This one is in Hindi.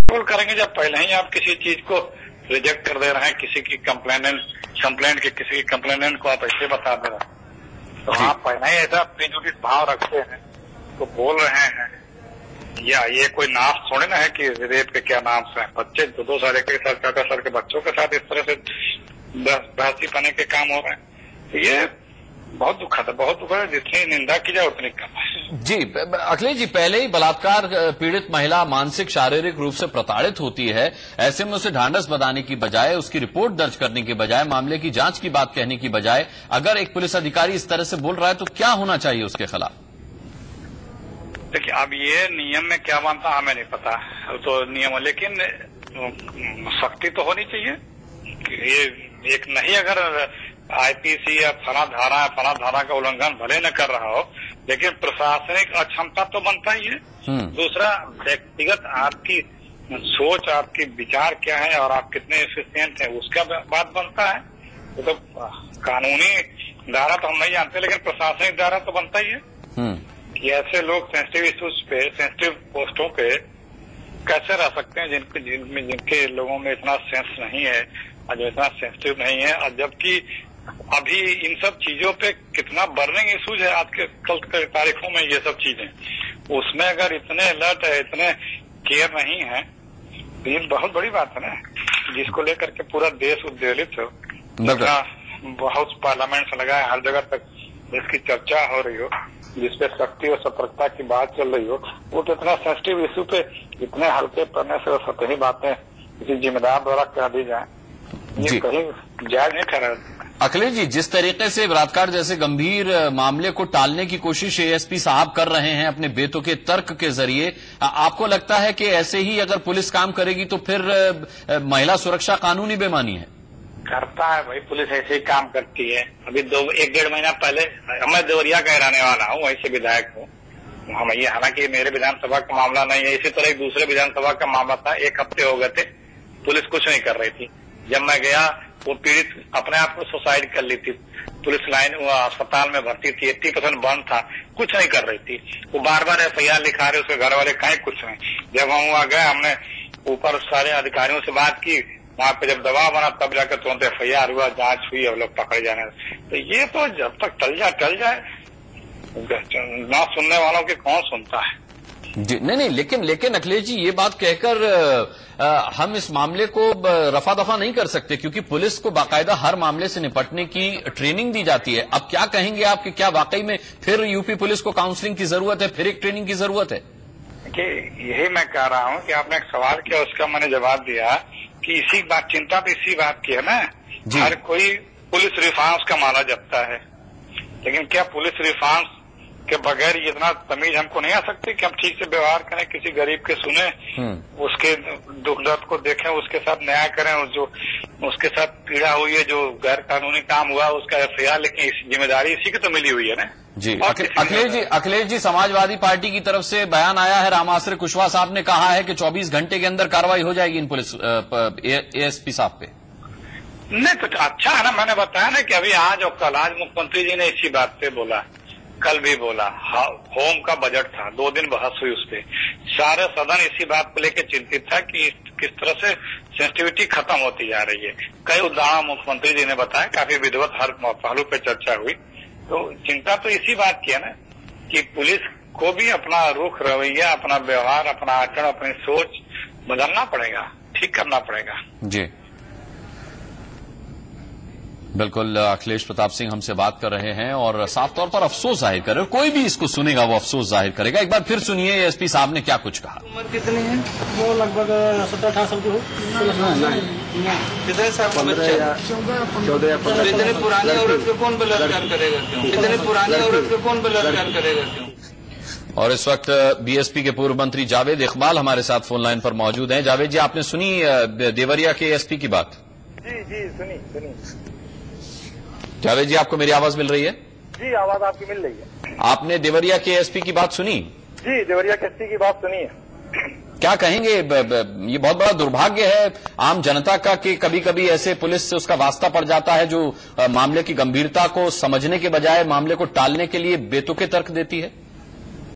बिल्कुल करेंगे जब पहले ही आप किसी चीज को रिजेक्ट कर दे रहे हैं, किसी की किसी कंप्लेनेंट को आप ऐसे बता दे रहे हैं, तो आप पहले ही ऐसा प्रिजुडिस भाव रखते हैं तो बोल रहे हैं। या ये कोई नाम थोड़े ना है कि रेप के क्या नाम से बच्चे 2-2 साल के साथ 4 साल के बच्चों के साथ इस तरह से बहसी पने के काम हो रहे हैं। ये बहुत दुखद है, जितनी निंदा की जाए उतनी कम है। जी अखिलेश जी, पहले ही बलात्कार पीड़ित महिला मानसिक शारीरिक रूप से प्रताड़ित होती है, ऐसे में उसे ढांढस बंधाने की बजाय, उसकी रिपोर्ट दर्ज करने की बजाय, मामले की जांच की बात कहने की बजाय, अगर एक पुलिस अधिकारी इस तरह से बोल रहा है तो क्या होना चाहिए उसके खिलाफ? देखिए, अब ये नियम में क्या मानता हमें नहीं पता, तो नियम, लेकिन सख्ती तो होनी चाहिए। ये एक नहीं, अगर आईपीसी या फला धारा का उल्लंघन भले न कर रहा हो, लेकिन प्रशासनिक अक्षमता तो बनता ही है। दूसरा, व्यक्तिगत आपकी सोच, आपकी विचार क्या है और आप कितने एफिशिएंट हैं, उसका बात बनता है। तो कानूनी धारा तो हम नहीं जानते, लेकिन प्रशासनिक धारा तो बनता ही है कि ऐसे लोग सेंसिटिव इश्यूज पे, सेंसिटिव पोस्टों पे कैसे रह सकते हैं जिनके लोगों में इतना सेंस नहीं है और जो इतना सेंसिटिव नहीं है। और जबकि अभी इन सब चीजों पे कितना बर्निंग इश्यूज है आज के कल के तारीखों में, ये सब चीजें, उसमें अगर इतने अलर्ट है, इतने केयर नहीं है, तो ये बहुत बड़ी बात है ना, जिसको लेकर के पूरा देश उद्वेलित हो। बहुत पार्लियामेंट से लगा है, हर जगह तक इसकी चर्चा हो रही हो, जिसपे सख्ती और सतर्कता की बात चल रही हो, वो तो इतना सेंसिटिव इश्यू पे इतने हल्के पड़ने से सतही बातें किसी जिम्मेदार द्वारा कह दी जाए, ये कहीं जायज नहीं ठहरा। अखिलेश जी, जिस तरीके से बलात्कार जैसे गंभीर मामले को टालने की कोशिश एएसपी साहब कर रहे हैं अपने बेतुके तर्क के जरिए, आपको लगता है कि ऐसे ही अगर पुलिस काम करेगी तो फिर महिला सुरक्षा कानूनी बेमानी है? करता है भाई, पुलिस ऐसे ही काम करती है। अभी 1-1.5 महीना पहले, मैं देवरिया का रहने वाला हूँ, वहीं से विधायक हूँ। हम ये, हालांकि मेरे विधानसभा का मामला नहीं है, इसी तरह एक दूसरे विधानसभा का मामला था, 1 हफ्ते हो गए थे, पुलिस कुछ नहीं कर रही थी। जब मैं गया, वो पीड़ित अपने आप को सुसाइड कर ली थी, पुलिस लाइन अस्पताल में भर्ती थी, 80% बंद था, कुछ नहीं कर रही थी। वो बार-बार FIR लिखा रहे, उसके घर वाले कहीं कुछ नहीं। जब हम वहाँ गए, हमने ऊपर सारे अधिकारियों से बात की, वहाँ पे जब दबाव बना तब जाकर तुरंत FIR हुआ, जांच हुई, अब लोग पकड़े जाने। तो ये तो जब तक टल जाए, ना सुनने वालों के कौन सुनता है। जी नहीं, लेकिन अखिलेश जी, ये बात कहकर हम इस मामले को रफा दफा नहीं कर सकते, क्योंकि पुलिस को बाकायदा हर मामले से निपटने की ट्रेनिंग दी जाती है। अब क्या कहेंगे आप कि क्या वाकई में फिर यूपी पुलिस को काउंसलिंग की जरूरत है, फिर एक ट्रेनिंग की जरूरत है? यही मैं कह रहा हूँ कि आपने एक सवाल किया, उसका मैंने जवाब दिया कि इसी बात, चिंता तो इसी बात की है ना। हर कोई पुलिस रिफॉर्म्स का माला जपता है, लेकिन क्या पुलिस रिफॉर्म्स के बगैर इतना तमीज हमको नहीं आ सकती कि हम ठीक से व्यवहार करें, किसी गरीब के सुने, उसके दुख दर्द को देखें, उसके साथ न्याय करें, और जो उसके साथ पीड़ा हुई है, जो गैर कानूनी काम हुआ, उसका FIR, लेकिन जिम्मेदारी इसी की तो मिली हुई है ना। जी अखिलेश जी, समाजवादी पार्टी की तरफ से बयान आया है, रामाश्रय कुशवाहा साहब ने कहा है कि 24 घंटे के अंदर कार्रवाई हो जाएगी इन पुलिस ASP साहब पे। नहीं तो अच्छा है ना, मैंने बताया ना कि अभी आज और कल, आज मुख्यमंत्री जी ने इसी बात पे बोला, कल भी बोला, होम का बजट था, 2 दिन बहस हुई उस पर, सारे सदन इसी बात को लेकर चिंतित था कि किस तरह से सेंसिटिविटी खत्म होती जा रही है। कई उदाहरण मुख्यमंत्री जी ने बताया, काफी विधिवत हर पहलू पे चर्चा हुई। तो चिंता तो इसी बात की है ना कि पुलिस को भी अपना रुख, रवैया, अपना व्यवहार, अपना आचरण, अपनी सोच बदलना पड़ेगा, ठीक करना पड़ेगा। जी बिल्कुल, अखिलेश प्रताप सिंह हमसे बात कर रहे हैं और साफ तौर पर अफसोस जाहिर कर रहे हैं। कोई भी इसको सुनेगा वो अफसोस जाहिर करेगा। एक बार फिर सुनिए ASP साहब ने क्या कुछ कहा। उम्र कितनी है? वो लगभग 17-18 साल की हो। कितने साल का बच्चा? 14 या 15। इतने पुरानी औरत को कौन बलात्कार करेगा क्यों? इतने पुरानी औरत को कौन बलात्कार करेगा क्यों? और इस वक्त BSP के पूर्व मंत्री जावेद इकबाल हमारे साथ फोन लाइन पर मौजूद हैं। जावेद जी, आपने सुनी देवरिया के ASP की बात? जी सुनी। जावेद जी, आपको मेरी आवाज मिल रही है? जी, आवाज आपकी मिल रही है। आपने देवरिया के ASP की बात सुनी? जी, देवरिया के ASP की बात सुनी है। क्या कहेंगे? ये बहुत बड़ा दुर्भाग्य है आम जनता का कि कभी कभी ऐसे पुलिस से उसका वास्ता पड़ जाता है जो मामले की गंभीरता को समझने के बजाय मामले को टालने के लिए बेतुके तर्क देती है।